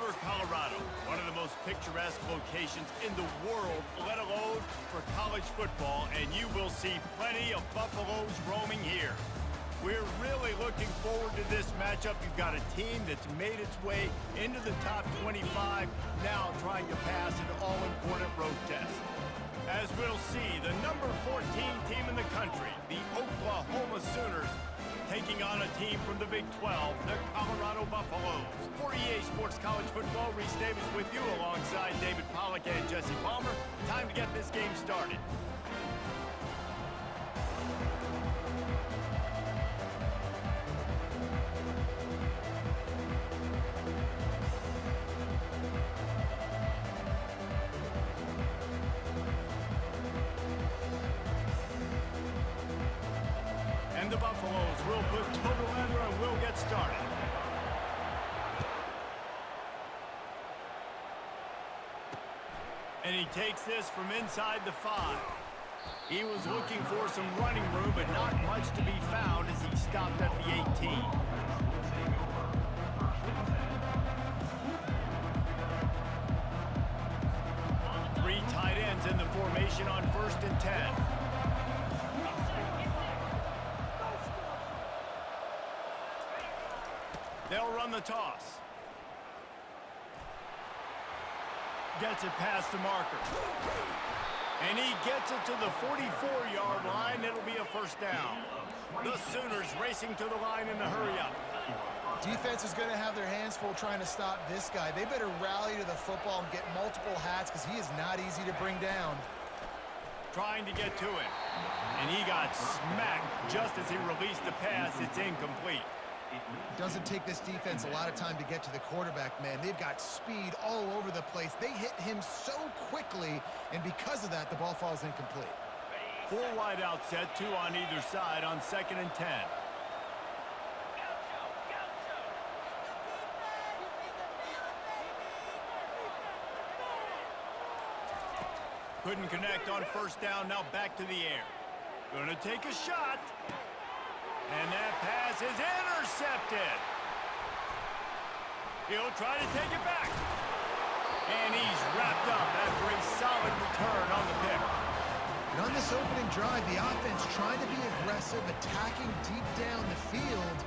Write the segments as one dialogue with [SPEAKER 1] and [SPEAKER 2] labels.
[SPEAKER 1] Denver, Colorado, one of the most picturesque locations in the world, let alone for college football, and you will see plenty of Buffaloes roaming here. We're really looking forward to this matchup. You've got a team that's made its way into the top 25, now trying to pass an all-important road test. As we'll see, the number 14 team in the country, the Oklahoma Sooners, taking on a team from the Big 12, the Colorado Buffaloes. For EA Sports College Football, Reese Davis with you alongside David Pollack and Jesse Palmer. Time to get this game started. The Buffaloes will put total leather and we'll get started. And he takes this from inside the 5. He was looking for some running room, but not much to be found as he stopped at the 18. Three tight ends in the formation on 1st and 10. They'll run the toss. Gets it past the marker. And he gets it to the 44-yard line. It'll be a first down. The Sooners racing to the line in a hurry-up.
[SPEAKER 2] Defense is going to have their hands full trying to stop this guy. They better rally to the football and get multiple hats because he is not easy to bring down.
[SPEAKER 1] Trying to get to him. And he got smacked just as he released the pass. It's incomplete.
[SPEAKER 2] Doesn't take this defense a lot of time to get to the quarterback, man. They've got speed all over the place. They hit him so quickly, and because of that, the ball falls incomplete.
[SPEAKER 1] 4 wide out set, 2 on either side on 2nd and 10. Couldn't connect on 1st down, now back to the air. Gonna take a shot. And that pass is intercepted. He'll try to take it back. And he's wrapped up after a solid return on the pick.
[SPEAKER 2] And on this opening drive, the offense trying to be aggressive, attacking deep down the field.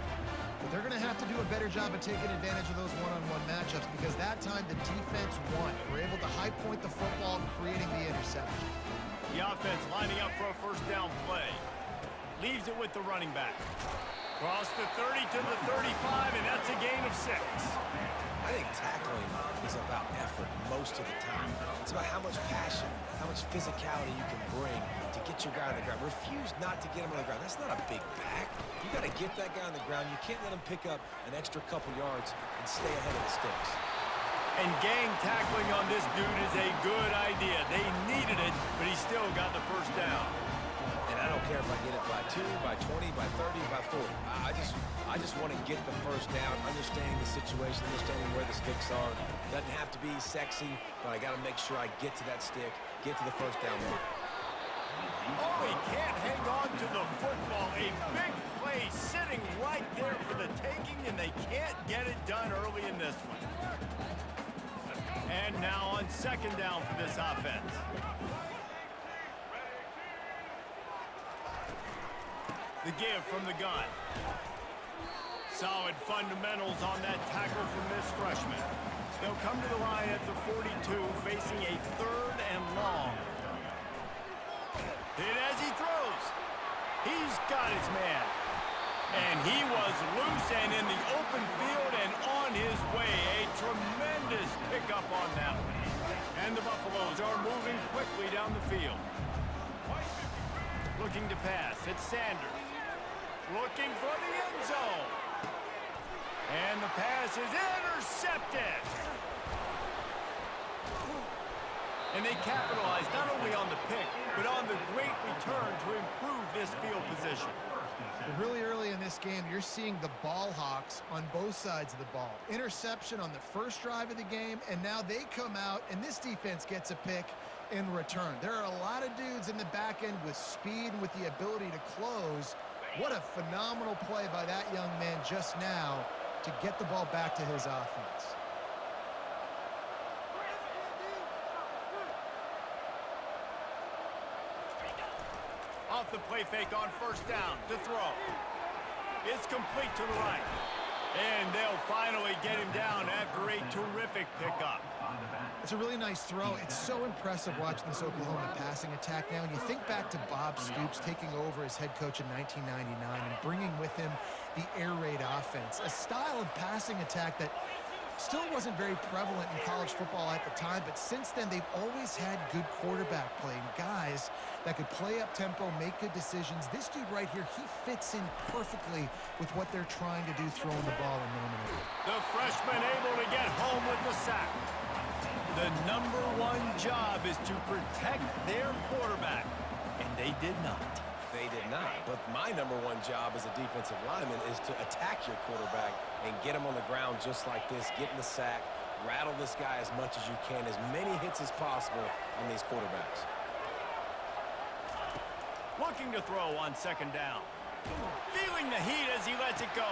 [SPEAKER 2] But they're going to have to do a better job of taking advantage of those one-on-one matchups because that time the defense won. We're able to high point the football, creating the interception.
[SPEAKER 1] The offense lining up for a first down play. Leaves it with the running back. Cross the 30 to the 35, and that's a gain of 6.
[SPEAKER 3] I think tackling is about effort most of the time. It's about how much passion, how much physicality you can bring to get your guy on the ground. Refuse not to get him on the ground. That's not a big back. You got to get that guy on the ground. You can't let him pick up an extra couple yards and stay ahead of the sticks.
[SPEAKER 1] And gang tackling on this dude is a good idea. They needed it, but he still got the first down.
[SPEAKER 3] And I don't care if I get it by 2, by 20, by 30, by 40. I just want to get the first down, understanding the situation, understanding where the sticks are. Doesn't have to be sexy, but I got to make sure I get to that stick, get to the first down mark.
[SPEAKER 1] Oh, he can't hang on to the football. A big play sitting right there for the taking, and they can't get it done early in this one. And now on 2nd down for this offense. The give from the gun. Solid fundamentals on that tackle from this freshman. They'll come to the line at the 42, facing a 3rd and long. Hit as he throws. He's got his man. And he was loose and in the open field and on his way. A tremendous pickup on that one. And the Buffaloes are moving quickly down the field. Looking to pass. It's Sanders. Looking for the end zone. And the pass is intercepted. And they capitalized not only on the pick, but on the great return to improve this field position.
[SPEAKER 2] Really early in this game, you're seeing the ball hawks on both sides of the ball. Interception on the first drive of the game, and now they come out, and this defense gets a pick in return. There are a lot of dudes in the back end with speed and with the ability to close. What a phenomenal play by that young man just now to get the ball back to his offense.
[SPEAKER 1] off the play fake on first down to throw. It's complete to the right. And they'll finally get him down after a terrific pickup.
[SPEAKER 2] It's a really nice throw. It's so impressive watching this Oklahoma passing attack now. And you think back to Bob Stoops taking over as head coach in 1999 and bringing with him the air raid offense, a style of passing attack that still wasn't very prevalent in college football at the time, but since then they've always had good quarterback play and guys that could play up tempo, make good decisions. This dude right here, he fits in perfectly with what they're trying to do throwing the ball in Norman.
[SPEAKER 1] The freshman able to get home with the sack. The #1 job is to protect their quarterback, and they did not.
[SPEAKER 3] They did not, but my #1 job as a defensive lineman is to attack your quarterback and get him on the ground just like this, get in the sack, rattle this guy as much as you can, as many hits as possible on these quarterbacks.
[SPEAKER 1] Looking to throw on second down. Feeling the heat as he lets it go.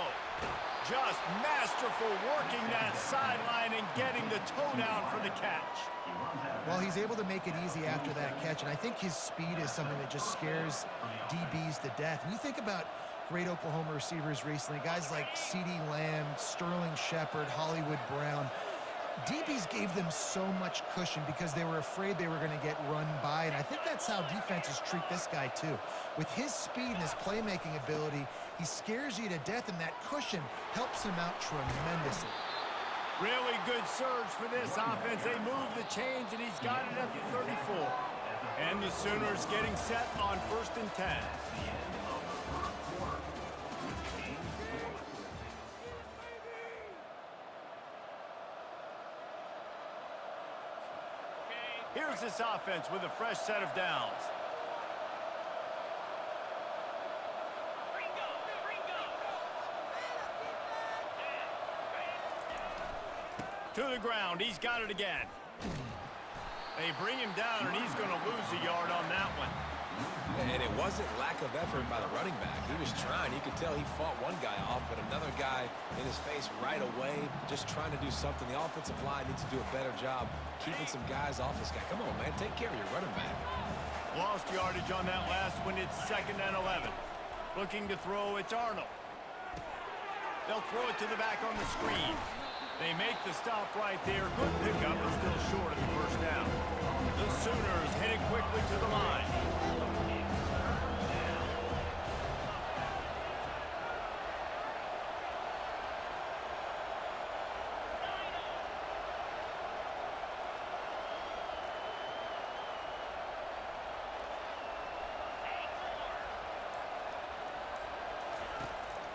[SPEAKER 1] Just masterful working that sideline and getting the toe down for the catch.
[SPEAKER 2] Well, he's able to make it easy after that catch, and I think his speed is something that just scares DBs to death. And you think about great Oklahoma receivers recently, guys like CeeDee Lamb, Sterling Shepard, Hollywood Brown. DBs gave them so much cushion because they were afraid they were going to get run by, and I think that's how defenses treat this guy too. With his speed and his playmaking ability, he scares you to death, and that cushion helps him out tremendously.
[SPEAKER 1] Really good surge for this offense. They move the chains, and he's got it at the 34. And the Sooners getting set on 1st and 10. Here's this offense with a fresh set of downs. To the ground. He's got it again. They bring him down, and he's going to lose a yard on that one.
[SPEAKER 3] And it wasn't lack of effort by the running back. He was trying. You could tell he fought one guy off, but another guy in his face right away, just trying to do something. The offensive line needs to do a better job keeping some guys off this guy. Come on, man. Take care of your running back.
[SPEAKER 1] Lost yardage on that last one. It's 2nd and 11. Looking to throw. It's Arnold. They'll throw it to the back on the screen. They make the stop right there. Good pickup, but still short of the first down. The Sooners headed quickly to the line.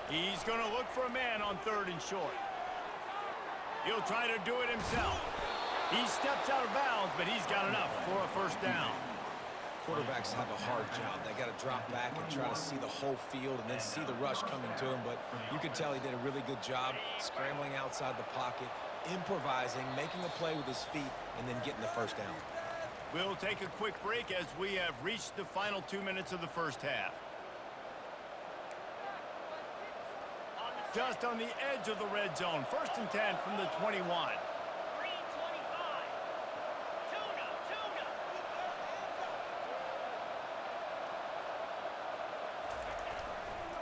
[SPEAKER 1] He's going to look for a man on 3rd and short. He'll try to do it himself. He steps out of bounds, but he's got enough for a first down.
[SPEAKER 3] Quarterbacks have a hard job. They got to drop back and try to see the whole field and then see the rush coming to him. But you can tell he did a really good job scrambling outside the pocket, improvising, making a play with his feet, and then getting the first down.
[SPEAKER 1] We'll take a quick break as we have reached the final 2 minutes of the first half. Just on the edge of the red zone. 1st and 10 from the 21.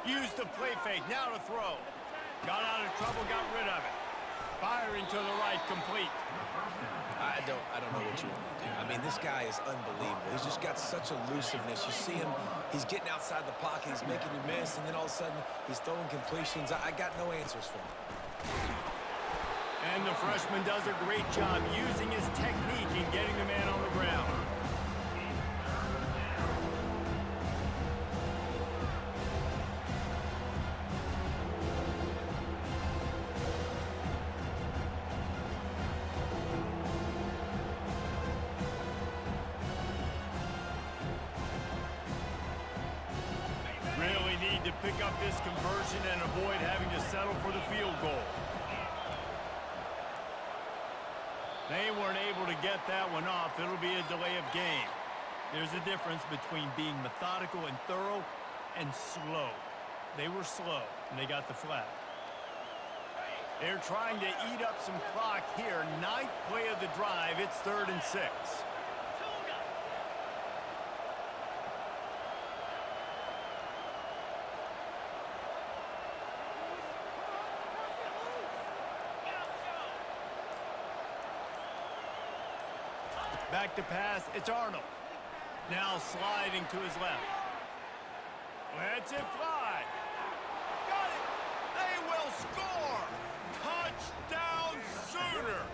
[SPEAKER 1] Used the play fake. Now to throw. Got out of trouble, got rid of it. Firing to the right, complete.
[SPEAKER 3] I don't know what you want to do. I mean, this guy is unbelievable. He's just got such elusiveness. You see him, he's getting outside the pocket, he's making you miss, and then all of a sudden, he's throwing completions. I got no answers for him.
[SPEAKER 1] And the freshman does a great job using his technique and getting the man on the ground. Really need to pick up this conversion and avoid having to settle for the field goal. They weren't able to get that one off. It'll be a delay of game. There's a difference between being methodical and thorough and slow. They were slow, and they got the flag. They're trying to eat up some clock here. 9th play of the drive. It's 3rd and 6. Back to pass, it's Arnold. Now sliding to his left. Lets it fly. Got it. They will score. Touchdown Sooners.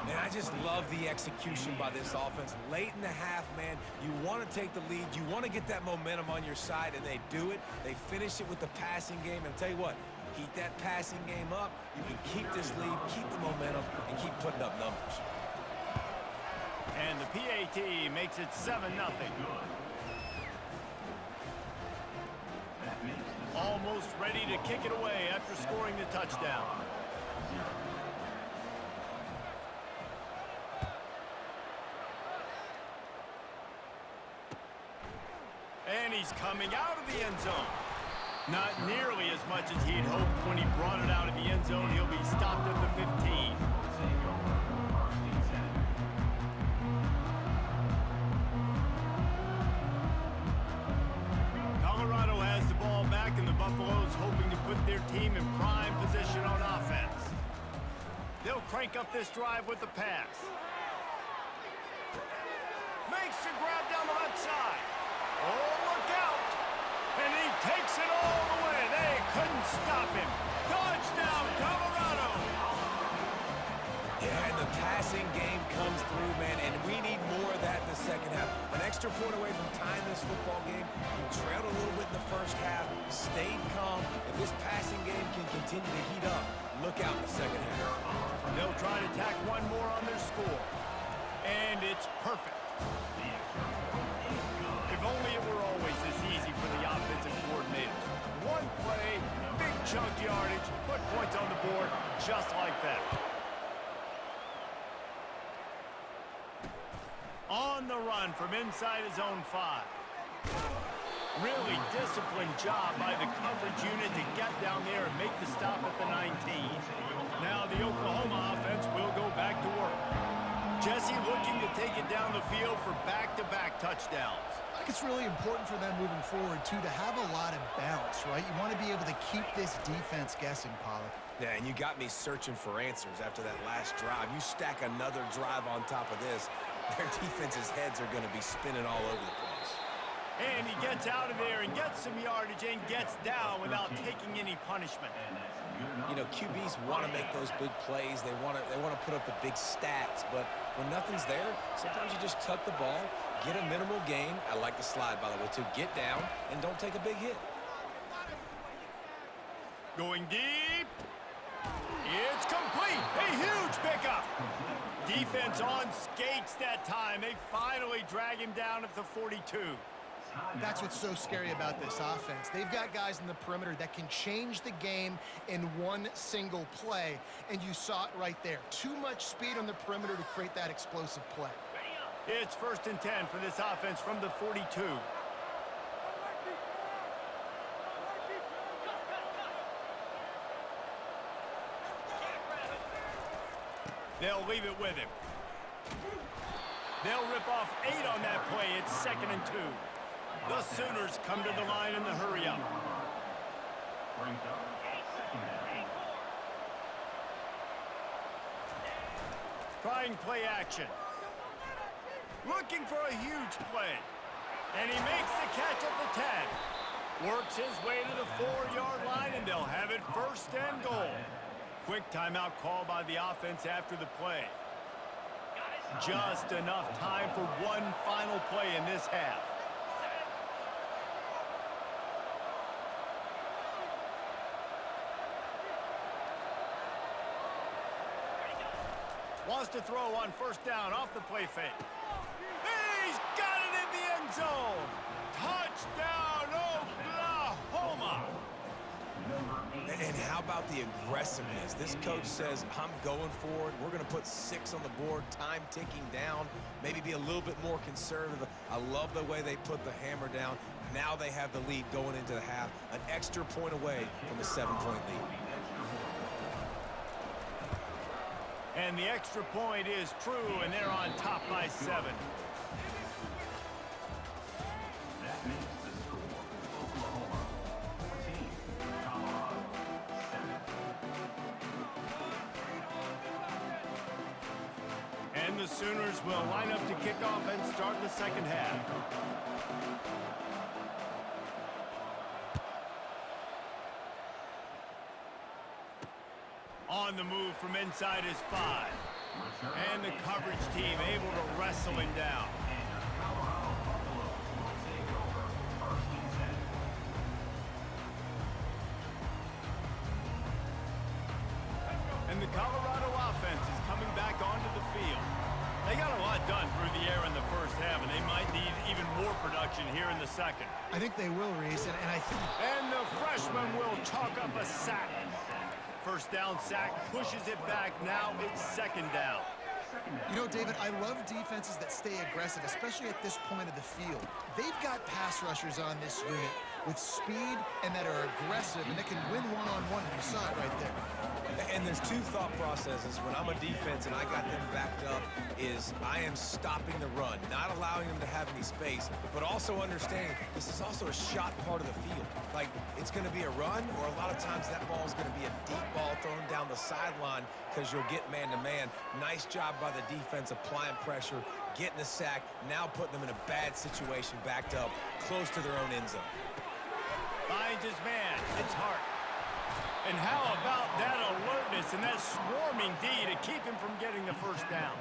[SPEAKER 3] And I just love the execution by this offense. Late in the half, man, you want to take the lead. You want to get that momentum on your side, and they do it. They finish it with the passing game. And I'll tell you what, keep that passing game up. You can keep this lead, keep the momentum, and keep putting up numbers.
[SPEAKER 1] And the PAT makes it 7-0. Almost ready to kick it away after scoring the touchdown. And he's coming out of the end zone. Not nearly as much as he'd hoped when he brought it out of the end zone. He'll be stopped at the 15. Colorado has the ball back, and the Buffaloes hoping to put their team in prime position on offense. They'll crank up this drive with the pass. Makes the grab down the left side. Oh, look out! And he takes it all the way. They couldn't stop him. Touchdown, Colorado!
[SPEAKER 3] Yeah, and the passing game comes through, man, and we need more of that in the second half. An extra point away from tying this football game. You trailed a little bit in the first half, stayed calm. If this passing game can continue to heat up, look out in the second half.
[SPEAKER 1] They'll try to tack one more on their score. And it's perfect. If only it were always this easy for the offensive coordinators. One play, big chunk yardage, put points on the board just like that. On the run from inside his own 5. Really disciplined job by the coverage unit to get down there and make the stop at the 19. Now the Oklahoma offense will go back to work. Jesse looking to take it down the field for back-to-back touchdowns.
[SPEAKER 2] I think it's really important for them moving forward, too, to have a lot of bounce, right? You want to be able to keep this defense guessing, Pollack.
[SPEAKER 3] Yeah, and you got me searching for answers after that last drive. You stack another drive on top of this, their defense's heads are going to be spinning all over the place.
[SPEAKER 1] And he gets out of there and gets some yardage and gets down without taking any punishment.
[SPEAKER 3] You know, QBs want to make those big plays. They want to put up the big stats, but when nothing's there, sometimes you just tuck the ball, get a minimal gain. I like the slide, by the way, to get down and don't take a big hit.
[SPEAKER 1] Going deep. It's complete. A huge pickup. Defense on skates that time. They finally drag him down at the 42.
[SPEAKER 2] That's what's so scary about this offense. They've got guys in the perimeter that can change the game in one single play, and you saw it right there. Too much speed on the perimeter to create that explosive play.
[SPEAKER 1] It's 1st and 10 for this offense from the 42. They'll leave it with him. They'll rip off 8 on that play. It's 2nd and 2. The Sooners come to the line in the hurry-up. Trying play action. Looking for a huge play. And he makes the catch at the 10. Works his way to the 4-yard line, and they'll have it 1st and goal. Quick timeout call by the offense after the play. Just enough time for one final play in this half. Wants to throw on 1st down off the play fake. He's got it in the end zone. Touchdown, Oklahoma.
[SPEAKER 3] And how about the aggressiveness? This coach says, I'm going forward. We're going to put 6 on the board, time ticking down, maybe be a little bit more conservative. I love the way they put the hammer down. Now they have the lead going into the half, an extra point away from a 7-point lead.
[SPEAKER 1] And the extra point is true, and they're on top by 7.
[SPEAKER 4] That makes the score Oklahoma 14, Colorado 7.
[SPEAKER 1] And the Sooners will line up to kick off and start the second half. On the move from inside his 5. And the coverage team able to wrestle him down. And the Colorado offense is coming back onto the field. They got a lot done through the air in the first half, and they might need even more production here in the second.
[SPEAKER 2] I think they will, Reese, and I think...
[SPEAKER 1] And the freshman will chalk up a sack. First down sack, pushes it back. Now it's second down.
[SPEAKER 2] You know, David, I love defenses that stay aggressive, especially at this point of the field. They've got pass rushers on this unit with speed and that are aggressive, and that can win one-on-one, and you saw it right there.
[SPEAKER 3] And there's two thought processes when I'm a defense and I got them backed up is I am stopping the run, not allowing them to have any space, but also understanding this is also a shot part of the field. Like, it's going to be a run, or a lot of times that ball is going to be a deep ball thrown down the sideline because you'll get man-to-man. Nice job by the defense applying pressure, getting a sack, now putting them in a bad situation backed up close to their own end zone.
[SPEAKER 1] Finds his man. It's Hart. And how about that alertness and that swarming D to keep him from getting the first down?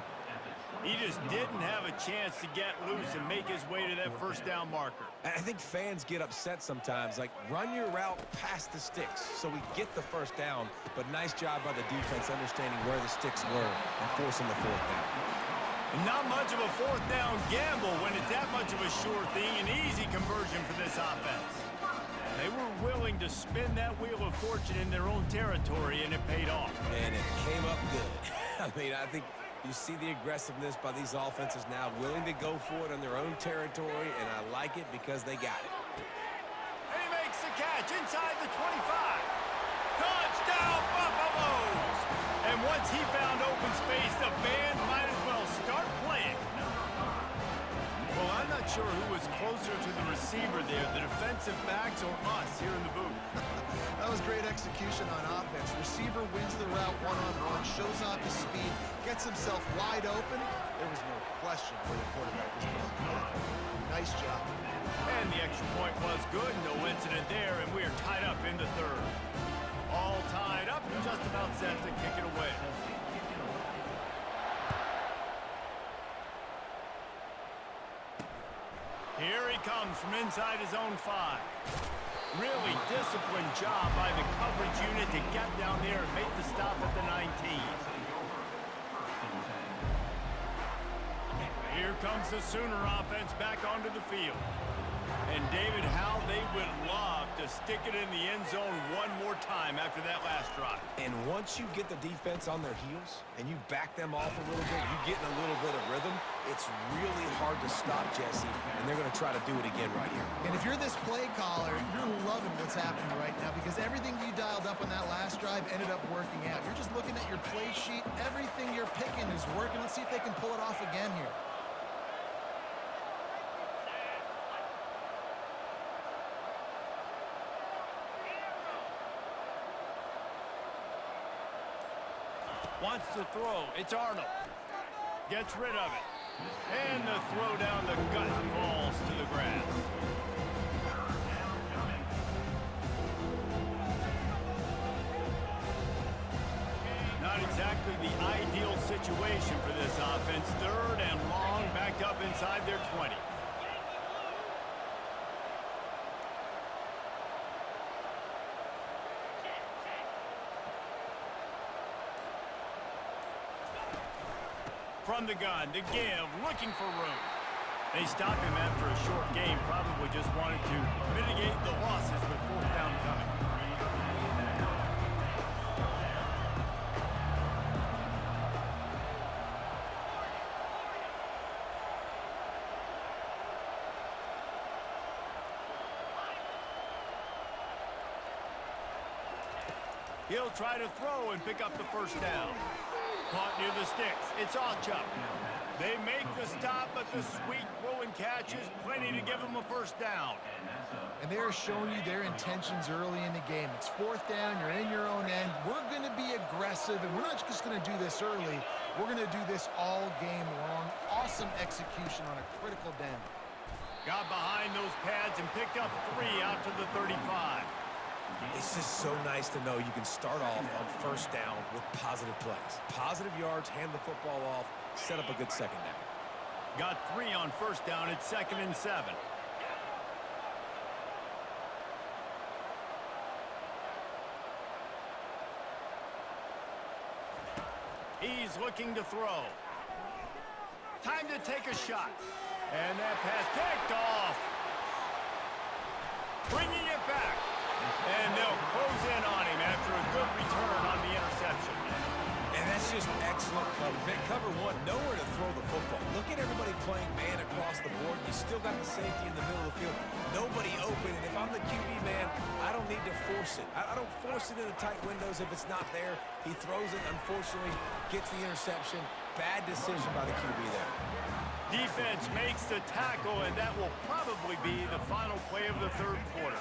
[SPEAKER 1] He just didn't have a chance to get loose and make his way to that first down marker.
[SPEAKER 3] I think fans get upset sometimes, like, run your route past the sticks so we get the first down, but nice job by the defense understanding where the sticks were and forcing the fourth down.
[SPEAKER 1] And not much of a fourth down gamble when it's that much of a sure thing, an easy conversion for this offense. They were willing to spin that wheel of fortune in their own territory, and it paid off.
[SPEAKER 3] And it came up good. I mean, I think you see the aggressiveness by these offenses now, willing to go for it in their own territory, and I like it because they got it.
[SPEAKER 1] And he makes the catch inside the 25. Touchdown, Buffaloes! And once he found open space, the band might as well start playing. Well, I'm not sure who was closer to the receiver there, the defensive backs or us here in the booth.
[SPEAKER 2] That was great execution on offense. Receiver wins the route one-on-one, shows off his speed, gets himself wide open. There was no question where the quarterback was going to go. Nice job.
[SPEAKER 1] And the extra point was good. No incident there, and we are tied up in the third. All tied up, just about set to kick it away. Here he comes from inside his own 5. Really disciplined job by the coverage unit to get down there and make the stop at the 19. Here comes the Sooner offense back onto the field. And David, how they would love to stick it in the end zone one more time after that last drive.
[SPEAKER 3] And once you get the defense on their heels and you back them off a little bit, you get in a little bit of rhythm, it's really hard to stop, Jesse, and they're going to try to do it again right here.
[SPEAKER 2] And if you're this play caller, you're loving what's happening right now because everything you dialed up on that last drive ended up working out. You're just looking at your play sheet. Everything you're picking is working. Let's see if they can pull it off again here.
[SPEAKER 1] Wants to throw. It's Arnold. Gets rid of it. And the throw down the gut falls to the grass. Not exactly the ideal situation for this offense. Third and long, backed up inside their 20. From the gun to give, looking for room. They stopped him after a short game, probably just wanted to mitigate the losses with fourth down coming. He'll try to throw and pick up the first down. Caught near the sticks. It's Ochup. They make the stop, but the sweet throw and catch is plenty to give them a first down.
[SPEAKER 2] And they're showing you their intentions early in the game. It's fourth down, you're in your own end. We're going to be aggressive, and we're not just going to do this early. We're going to do this all game long. Awesome execution on a critical down.
[SPEAKER 1] Got behind those pads and picked up 3 out to the 35.
[SPEAKER 3] It's just so nice to know you can start off on first down with positive plays. Positive yards, hand the football off, set up a good second down.
[SPEAKER 1] Got 3 on first down at 2nd and 7. He's looking to throw. Time to take a shot. And that pass picked off. Bringing it back. And they'll close in on him after a good return on the interception.
[SPEAKER 3] And that's just excellent coverage. Man, cover one, nowhere to throw the football. Look at everybody playing man across the board. You still got the safety in the middle of the field. Nobody open. And if I'm the QB, man, I don't need to force it. I don't force it into tight windows if it's not there. He throws it, unfortunately, gets the interception. Bad decision by the QB there.
[SPEAKER 1] Defense makes the tackle, and that will probably be the final play of the third quarter.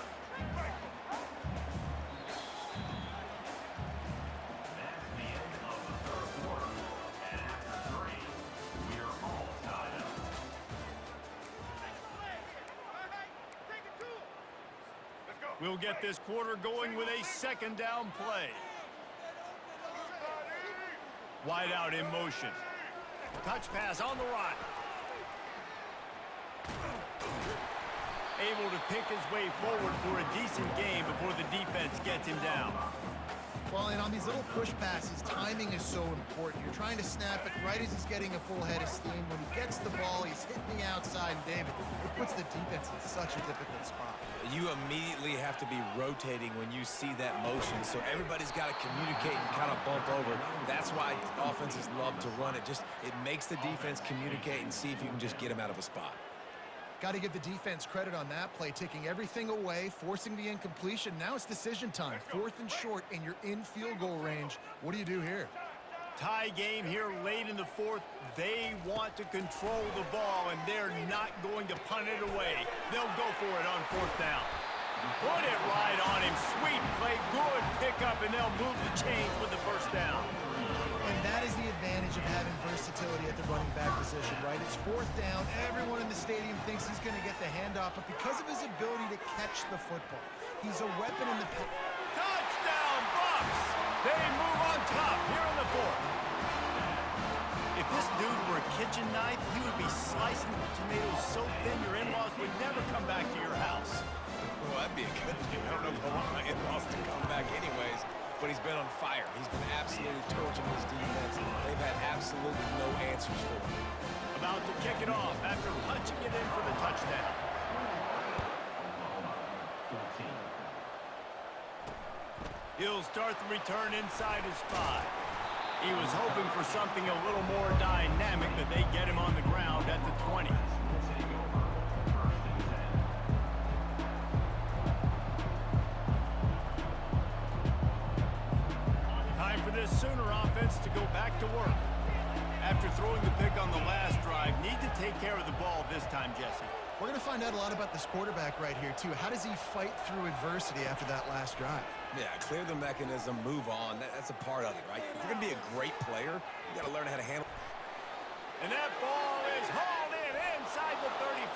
[SPEAKER 1] We'll get this quarter going with a second down play. Wide out in motion. Touch pass on the right. Able to pick his way forward for a decent game before the defense gets him down.
[SPEAKER 2] Well, and on these little push passes, timing is so important. You're trying to snap it right as he's getting a full head of steam. When he gets the ball, he's hitting the outside, and David, it puts the defense in such a difficult spot.
[SPEAKER 3] You immediately have to be rotating when you see that motion, so everybody's got to communicate and kind of bump over. That's why offenses love to run it. It makes the defense communicate and see if you can just get him out of a spot.
[SPEAKER 2] Got to give the defense credit on that play, taking everything away, forcing the incompletion. Now it's decision time. 4th and short, and you're in field goal range. What do you do here?
[SPEAKER 1] Tie game here late in the 4th. They want to control the ball, and they're not going to punt it away. They'll go for it on 4th down. Put it right on him. Sweet play, good pickup, and they'll move the chains with the first down.
[SPEAKER 2] And that is the advantage of having versatility at the running back position, right? It's 4th down. Everyone in the stadium thinks he's going to get the handoff, but because of his ability to catch the football, he's a weapon in the pass.
[SPEAKER 1] Touchdown, Bucks! They move on top here in the 4th. If this dude were a kitchen knife, he would be slicing the tomatoes so thin your in-laws would never come back to your house.
[SPEAKER 3] Well, that'd be a good thing. I don't know if I want my in-laws to come back anyways. But he's been on fire. He's been absolutely torching this defense. They've had absolutely no answers for him.
[SPEAKER 1] About to kick it off after punching it in for the touchdown. He'll start the return inside his 5. He was hoping for something a little more dynamic, but they get him on the ground at the 20. This Sooner offense to go back to work. After throwing the pick on the last drive, need to take care of the ball this time, Jesse.
[SPEAKER 2] We're going to find out a lot about this quarterback right here, too. How does he fight through adversity after that last drive?
[SPEAKER 3] Yeah, clear the mechanism, move on. That's a part of it, right? If you're going to be a great player, you got to learn how to handle.
[SPEAKER 1] And that ball is hauled in inside the 35.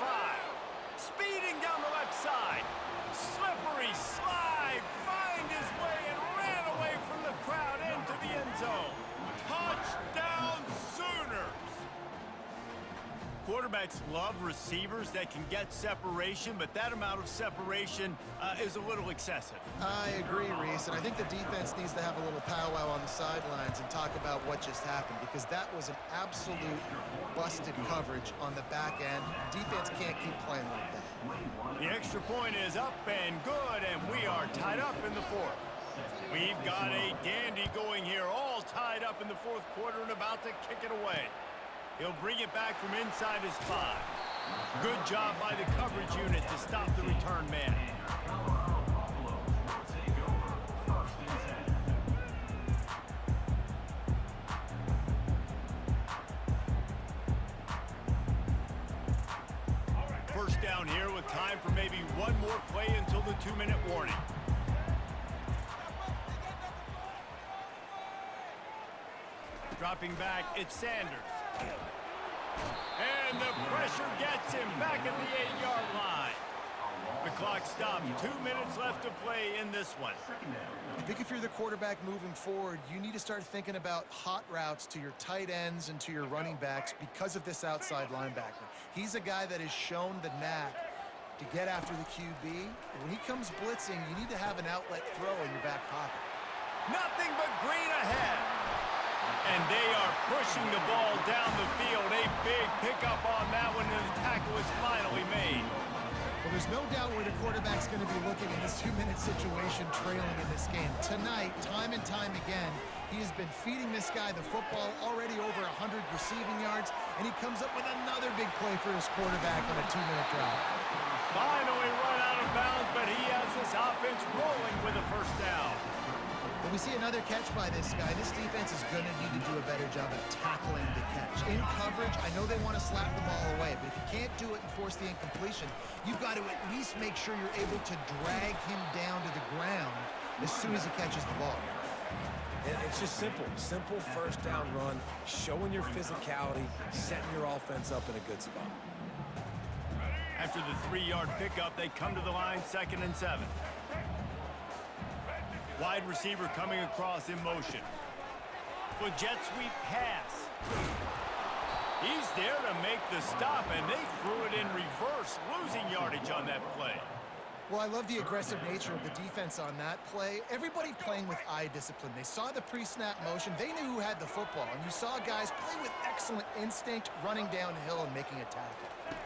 [SPEAKER 1] Speeding down the left side. Slippery slide. Find his way and ran away from the crowd into the end zone. Touchdown Sooners. Quarterbacks love receivers that can get separation, but that amount of separation is a little excessive.
[SPEAKER 2] I agree, Reese, and I think the defense needs to have a little powwow on the sidelines and talk about what just happened, because that was an absolute busted coverage on the back end. Defense can't keep playing like that.
[SPEAKER 1] The extra point is up and good, and we are tied up in the 4th. We've got a dandy going here, all tied up in the 4th quarter and about to kick it away. He'll bring it back from inside his 5. Good job by the coverage unit to stop the return man. first down here with time for maybe one more play until the 2-minute warning. Dropping back, it's Sanders. And the pressure gets him back at the 8-yard line. The clock stops. 2 minutes left to play in this one.
[SPEAKER 2] I think if you're the quarterback moving forward, you need to start thinking about hot routes to your tight ends and to your running backs because of this outside linebacker. He's a guy that has shown the knack to get after the QB. When he comes blitzing, you need to have an outlet throw in your back pocket.
[SPEAKER 1] Nothing but green ahead. And they are pushing the ball down the field. A big pickup on that one, and the tackle is finally made.
[SPEAKER 2] Well, there's no doubt where the quarterback's going to be looking in this 2-minute situation trailing in this game. Tonight, time and time again, he has been feeding this guy the football, already over 100 receiving yards, and he comes up with another big play for his quarterback on a 2-minute drive.
[SPEAKER 1] Finally run out of bounds, but he has this offense rolling with a first down.
[SPEAKER 2] When we see another catch by this guy, this defense is going to need to do a better job of tackling the catch. In coverage, I know they want to slap the ball away, but if you can't do it and force the incompletion, you've got to at least make sure you're able to drag him down to the ground as soon as he catches the ball.
[SPEAKER 3] And it's just simple. Simple first down run, showing your physicality, setting your offense up in a good spot.
[SPEAKER 1] After the 3-yard pickup, they come to the line, 2nd and 7. Wide receiver coming across in motion. With jet sweep pass. He's there to make the stop, and they threw it in reverse, losing yardage on that play.
[SPEAKER 2] Well, I love the aggressive nature of the defense on that play. Everybody playing with eye discipline. They saw the pre-snap motion. They knew who had the football, and you saw guys play with excellent instinct, running downhill and making a tackle.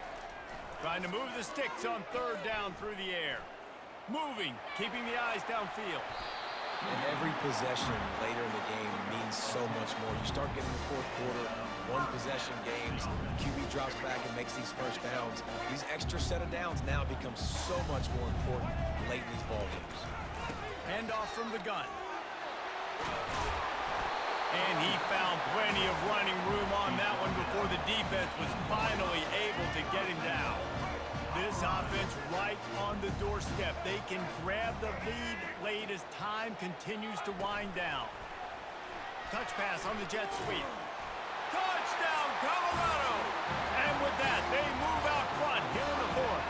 [SPEAKER 1] Trying to move the sticks on 3rd down through the air. Moving, keeping the eyes downfield.
[SPEAKER 3] And every possession later in the game means so much more. You start getting the 4th quarter, 1-possession games, QB drops back and makes these first downs. These extra set of downs now become so much more important late in these ball games.
[SPEAKER 1] Hand off from the gun. And he found plenty of running room on that one before the defense was finally able to get him down. This offense right on the doorstep. They can grab the lead late as time continues to wind down. Touch pass on the jet sweep. Touchdown, Colorado! And with that, they move out front here in the 4th.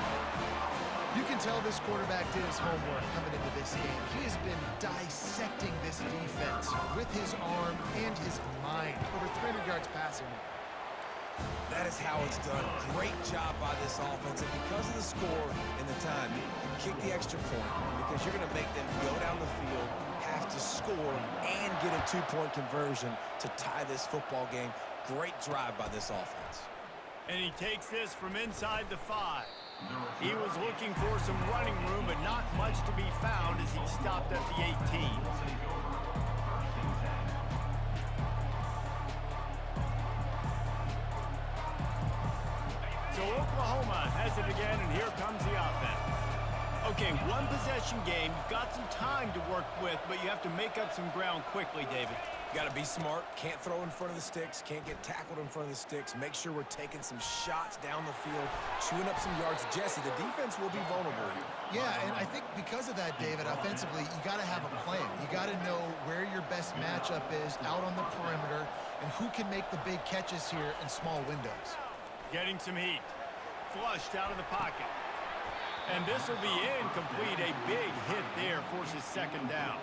[SPEAKER 2] You can tell this quarterback did his homework coming into this game. He has been dissecting this defense with his arm and his mind. Over 300 yards passing.
[SPEAKER 3] That is how it's done. Great job by this offense. And because of the score and the time, kick the extra point because you're going to make them go down the field, have to score, and get a 2-point conversion to tie this football game. Great drive by this offense.
[SPEAKER 1] And he takes this from inside the 5. He was looking for some running room, but not much to be found as he stopped at the 18. So Oklahoma has it again, and here comes the offense. Okay, 1-possession game. You've got some time to work with, but you have to make up some ground quickly, David.
[SPEAKER 3] Got to be smart. Can't throw in front of the sticks. Can't get tackled in front of the sticks. Make sure we're taking some shots down the field, chewing up some yards. Jesse, the defense will be vulnerable here.
[SPEAKER 2] Yeah, and I think because of that, David, offensively, you got to have a plan. You got to know where your best matchup is out on the perimeter and who can make the big catches here in small windows. Getting some heat. Flushed out of the pocket. And this will be incomplete. A big hit there forces 2nd down.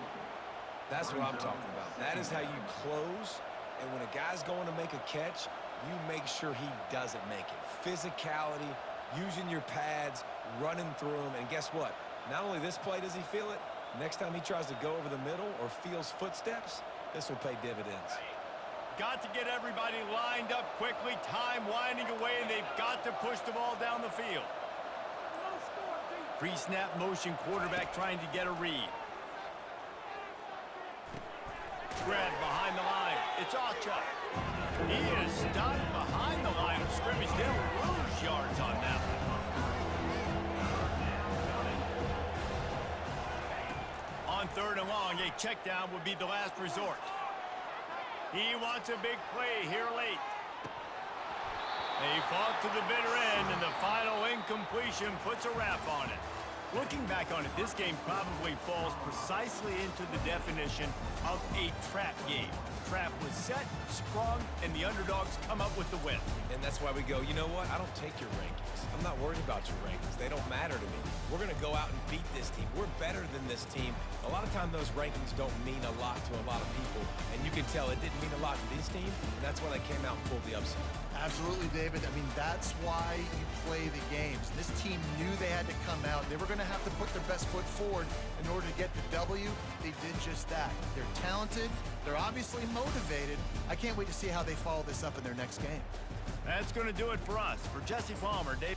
[SPEAKER 3] That's what I'm talking about. That is how you close. And when a guy's going to make a catch, you make sure he doesn't make it. Physicality, using your pads, running through them. And guess what? Not only this play does he feel it, next time he tries to go over the middle or feels footsteps, this will pay dividends.
[SPEAKER 1] Got to get everybody lined up quickly. Time winding away, and they've got to push the ball down the field. Pre-snap motion, quarterback trying to get a read. Grab behind the line. It's Ocha. He is stopped behind the line of scrimmage. They'll lose yards on that one. On 3rd and long, a check down would be the last resort. He wants a big play here late. A They fought to the bitter end, and the final incompletion puts a wrap on it. Looking back on it, this game probably falls precisely into the definition of a trap game. Trap was set, sprung, and the underdogs come up with the win.
[SPEAKER 3] And that's why we go, you know what? I don't take your rankings. I'm not worried about your rankings. They don't matter to me. We're going to go out and beat this team. We're better than this team. A lot of times those rankings don't mean a lot to a lot of people. And you can tell it didn't mean a lot to this team. And that's why they came out and pulled the upset.
[SPEAKER 2] Absolutely, David. I mean, that's why you play the games. This team knew they had to come out. They were going to have to put their best foot forward in order to get the W. They did just that. They're talented. They're obviously motivated. I can't wait to see how they follow this up in their next game.
[SPEAKER 1] That's going to do it for us. For Jesse Palmer, Dave.